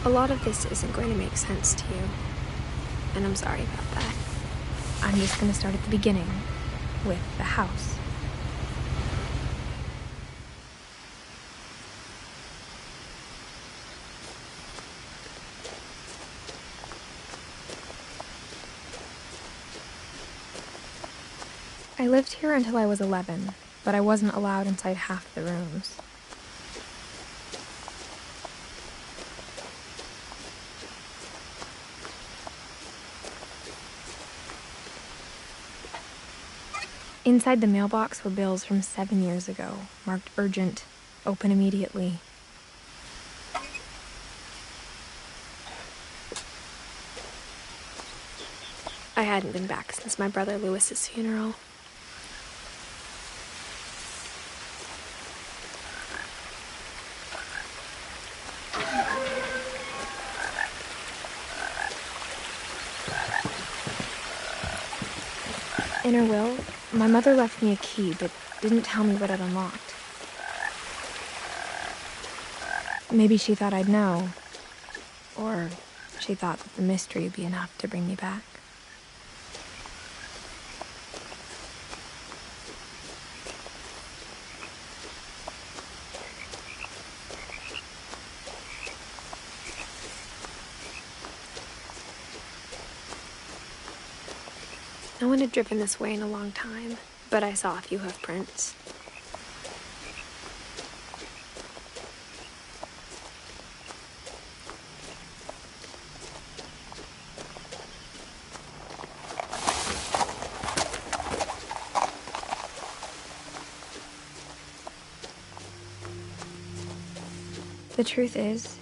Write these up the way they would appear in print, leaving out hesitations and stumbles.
A lot of this isn't going to make sense to you, and I'm sorry about that. I'm just going to start at the beginning, with the house. I lived here until I was 11, but I wasn't allowed inside half the rooms. Inside the mailbox were bills from 7 years ago, marked urgent, open immediately. I hadn't been back since my brother Lewis's funeral. In her will, my mother left me a key, but didn't tell me what it unlocked. Maybe she thought I'd know, or she thought that the mystery would be enough to bring me back. No one had driven this way in a long time, but I saw a few hoof prints. The truth is,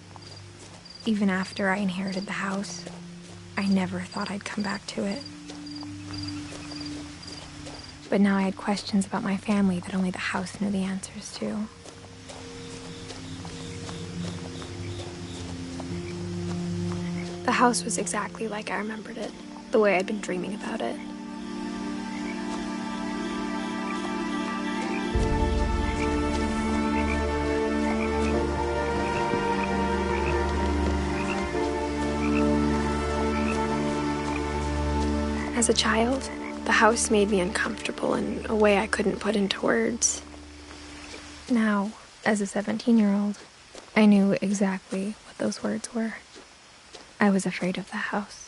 even after I inherited the house, I never thought I'd come back to it. But now I had questions about my family that only the house knew the answers to. The house was exactly like I remembered it, the way I'd been dreaming about it. As a child, the house made me uncomfortable in a way I couldn't put into words. Now, as a 17-year-old, I knew exactly what those words were. I was afraid of the house.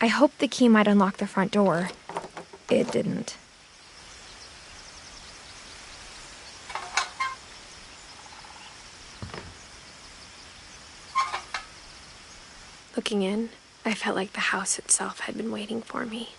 I hoped the key might unlock the front door. It didn't. Looking in, I felt like the house itself had been waiting for me.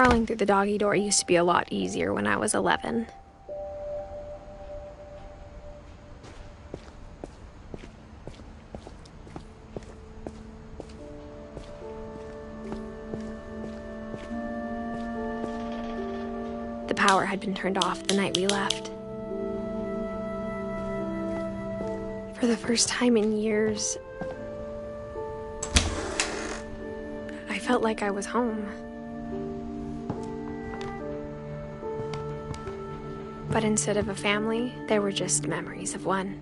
Crawling through the doggy door used to be a lot easier when I was 11. The power had been turned off the night we left. For the first time in years, I felt like I was home. But instead of a family, there were just memories of one.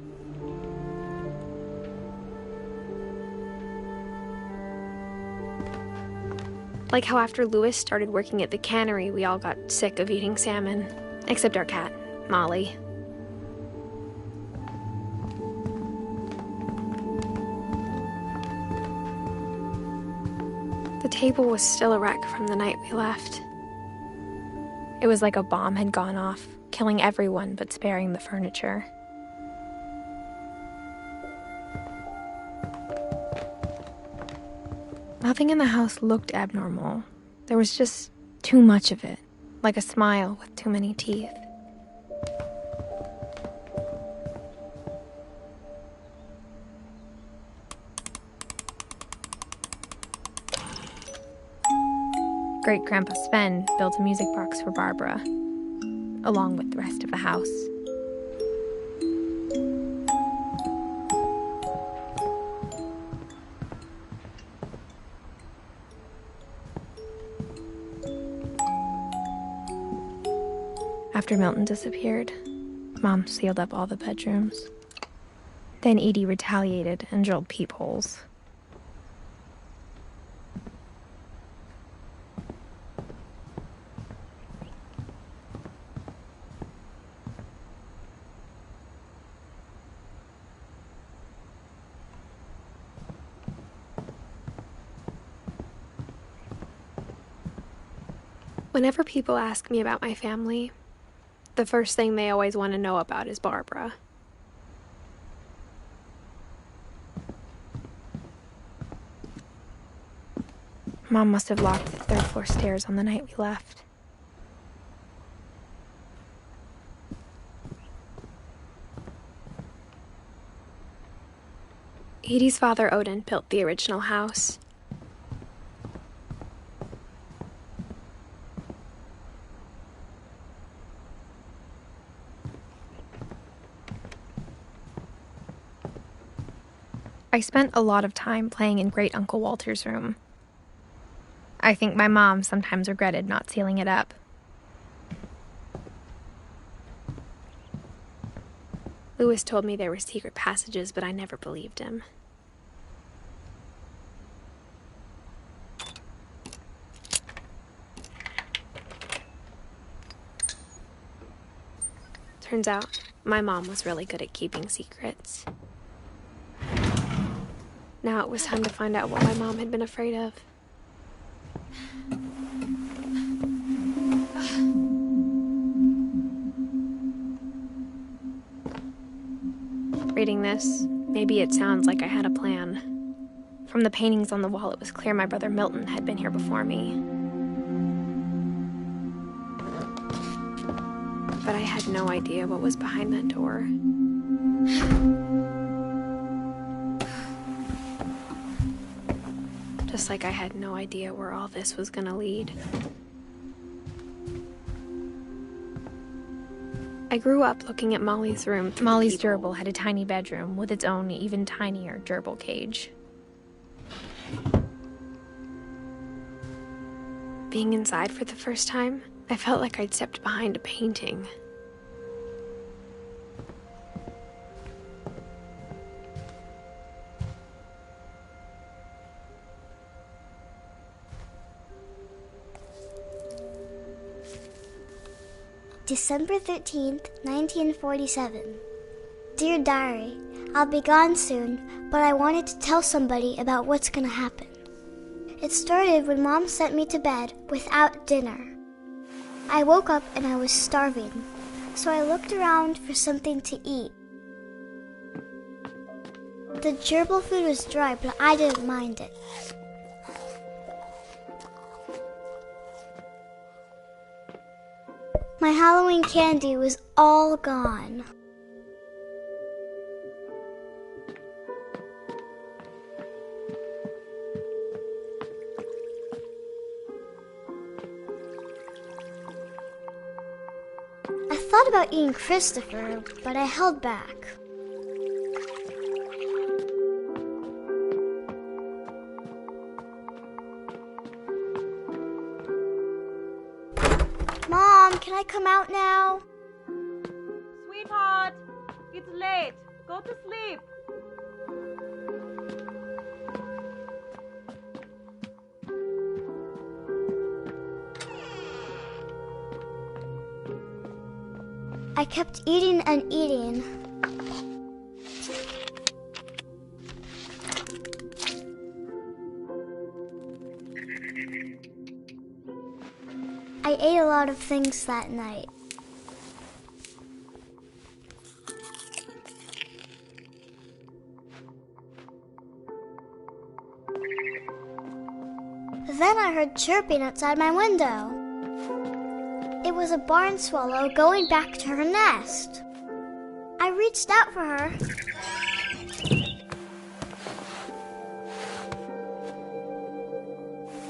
Like how after Louis started working at the cannery, we all got sick of eating salmon. Except our cat, Molly. The table was still a wreck from the night we left. It was like a bomb had gone off, killing everyone but sparing the furniture. Nothing in the house looked abnormal. There was just too much of it, like a smile with too many teeth. Great-Grandpa Sven built a music box for Barbara, along with the rest of the house. After Milton disappeared, Mom sealed up all the bedrooms. Then Edie retaliated and drilled peepholes. Whenever people ask me about my family, the first thing they always want to know about is Barbara. Mom must have locked the third-floor stairs on the night we left. Edie's father, Odin, built the original house. I spent a lot of time playing in Great Uncle Walter's room. I think my mom sometimes regretted not sealing it up. Louis told me there were secret passages, but I never believed him. Turns out, my mom was really good at keeping secrets. Now it was time to find out what my mom had been afraid of. Reading this, maybe it sounds like I had a plan. From the paintings on the wall, it was clear my brother Milton had been here before me. But I had no idea what was behind that door. Just like I had no idea where all this was gonna lead. I grew up looking at Molly's room. Molly's gerbil had a tiny bedroom with its own even tinier gerbil cage. Being inside for the first time, I felt like I'd stepped behind a painting. December 13th, 1947. Dear Diary, I'll be gone soon, but I wanted to tell somebody about what's gonna happen. It started when Mom sent me to bed without dinner. I woke up and I was starving, so I looked around for something to eat. The gerbil food was dry, but I didn't mind it. My Halloween candy was all gone. I thought about eating Christopher, but I held back. Mom, can I come out now? Sweetheart, it's late. Go to sleep. I kept eating and eating. I ate a lot of things that night. Then I heard chirping outside my window. It was a barn swallow going back to her nest. I reached out for her.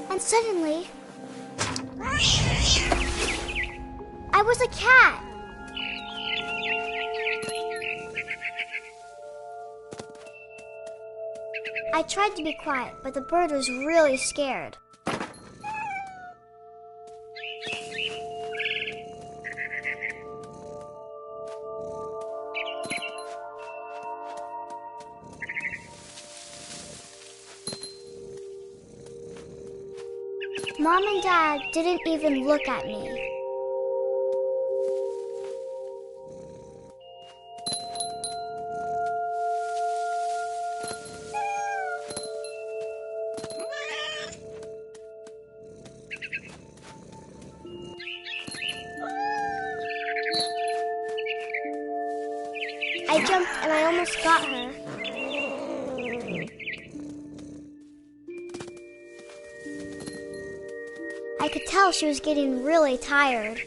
And suddenly, I was a cat. I tried to be quiet, but the bird was really scared. Mom and Dad didn't even look at me. I jumped and I almost got her. I could tell she was getting really tired.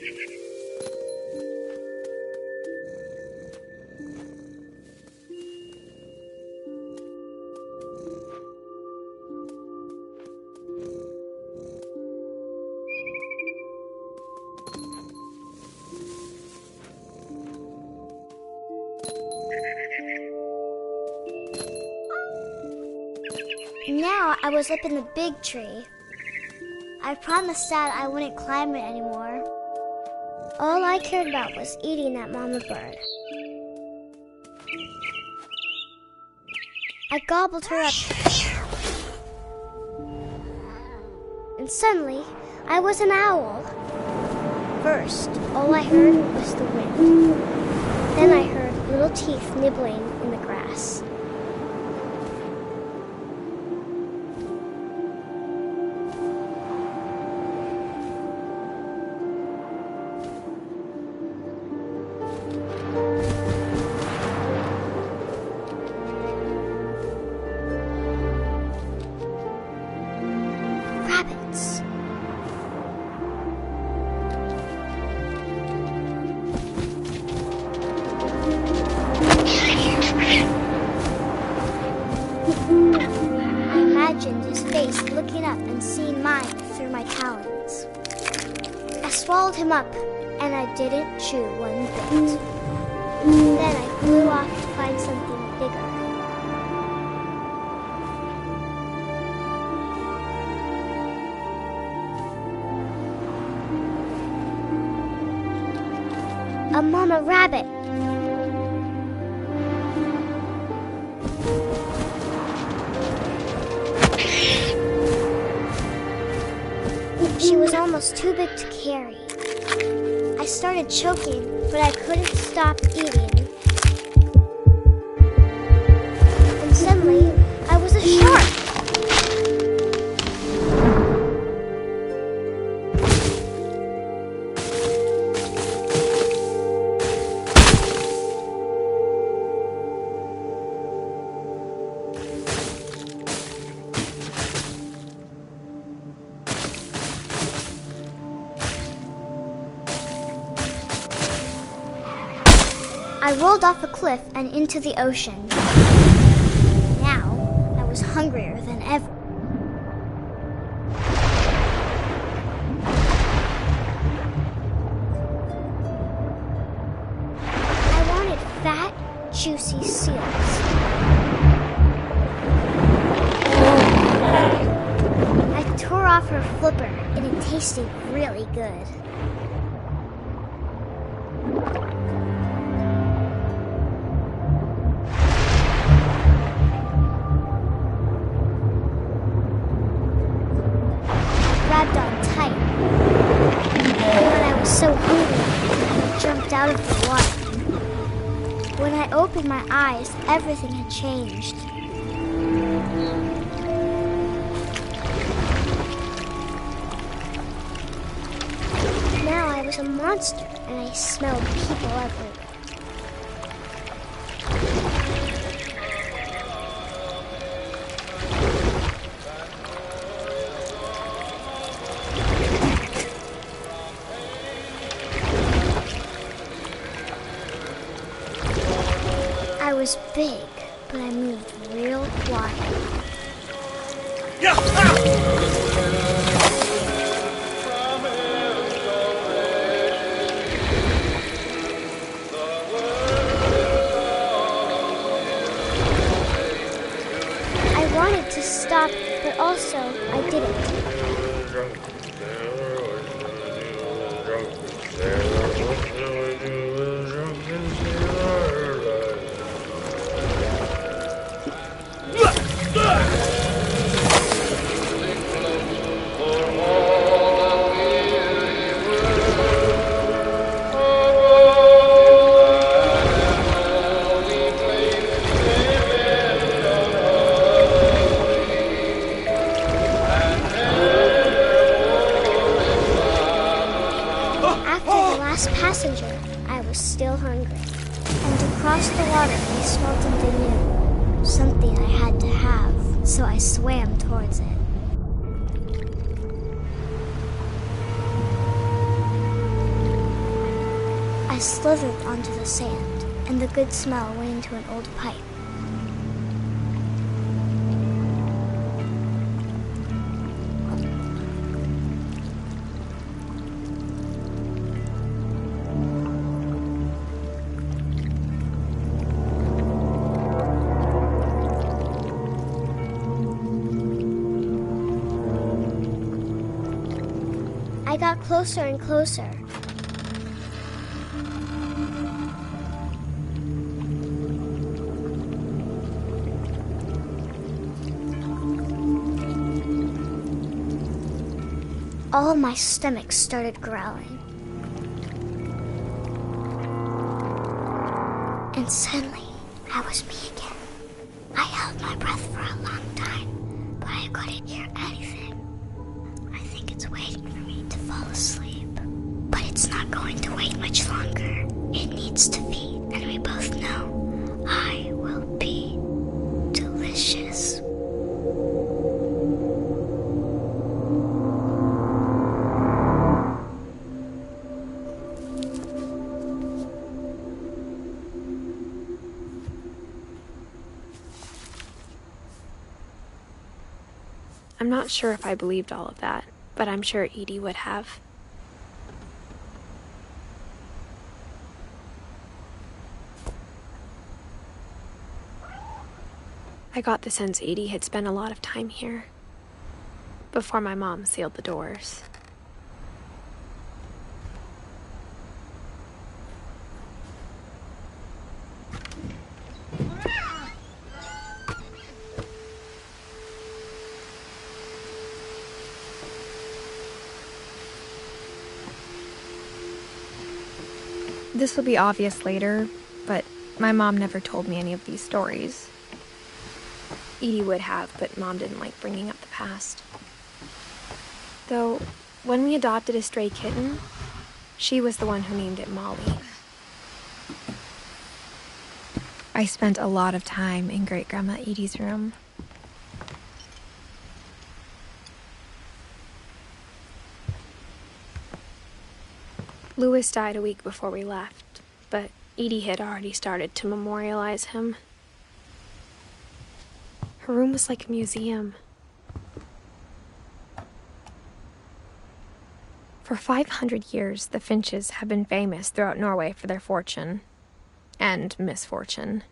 Now I was up in the big tree. I promised Dad I wouldn't climb it anymore. All I cared about was eating that mama bird. I gobbled her up. And suddenly, I was an owl. First, all I heard was the wind. Then I heard little teeth nibbling in the grass. Rabbits. I imagined his face looking up and seeing mine through my talons. I swallowed him up, and I didn't chew one bit. Then I flew off to find something bigger. A mama rabbit. She was almost too big to carry. I started choking, but I couldn't stop eating. And suddenly, I was a shark. I rolled off a cliff and into the ocean. Now, I was hungrier than ever. I wanted fat, juicy seals. I tore off her flipper, and it tasted really good. Grabbed on tight. But I was so hungry, I jumped out of the water. When I opened my eyes, everything had changed. Now I was a monster, and I smelled people everywhere. I was big, but I moved real quiet. I wanted to stop, but also I didn't. Passenger, I was still hungry, and across the water I smelled something new, something I had to have, so I swam towards it. I slithered onto the sand, and the good smell went into an old pipe. I got closer and closer. All my stomach started growling. And suddenly, I was me again. I held my breath for a long time, but I couldn't hear anything. I think it's waiting for me to fall asleep. But it's not going to wait much longer. It needs to feed, and we both know I will be delicious. I'm not sure if I believed all of that, but I'm sure Edie would have. I got the sense Edie had spent a lot of time here, before my mom sealed the doors. This will be obvious later, but my mom never told me any of these stories. Edie would have, but Mom didn't like bringing up the past. Though, when we adopted a stray kitten, she was the one who named it Molly. I spent a lot of time in Great-Grandma Edie's room. Louis died a week before we left, but Edie had already started to memorialize him. Her room was like a museum. For 500 years, the Finches have been famous throughout Norway for their fortune and misfortune.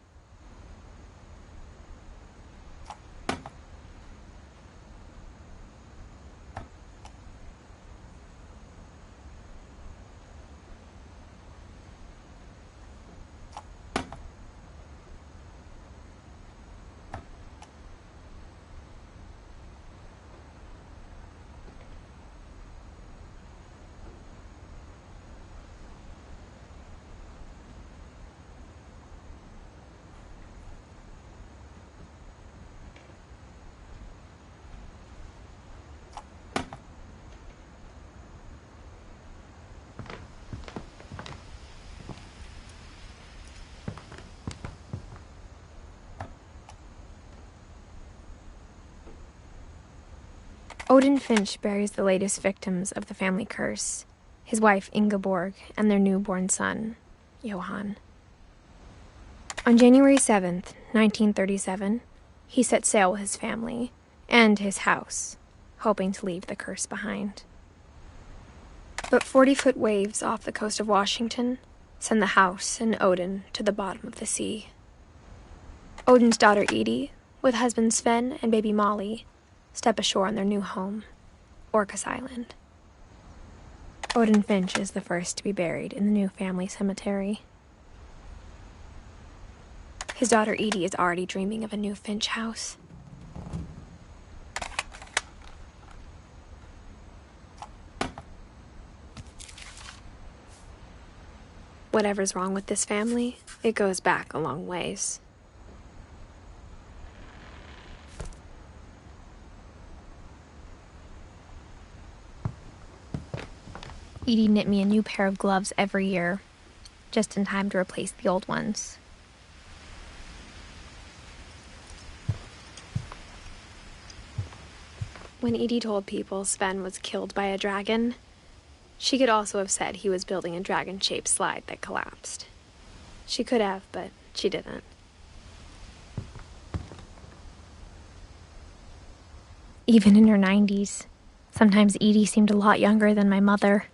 Odin Finch buries the latest victims of the family curse, his wife Ingeborg and their newborn son, Johann. On January 7th, 1937, he set sail with his family and his house, hoping to leave the curse behind. But 40-foot waves off the coast of Washington send the house and Odin to the bottom of the sea. Odin's daughter Edie, with husband Sven and baby Molly, step ashore on their new home, Orcas Island. Odin Finch is the first to be buried in the new family cemetery. His daughter Edie is already dreaming of a new Finch house. Whatever's wrong with this family, it goes back a long ways. Edie knit me a new pair of gloves every year, just in time to replace the old ones. When Edie told people Sven was killed by a dragon, she could also have said he was building a dragon-shaped slide that collapsed. She could have, but she didn't. Even in her 90s, sometimes Edie seemed a lot younger than my mother.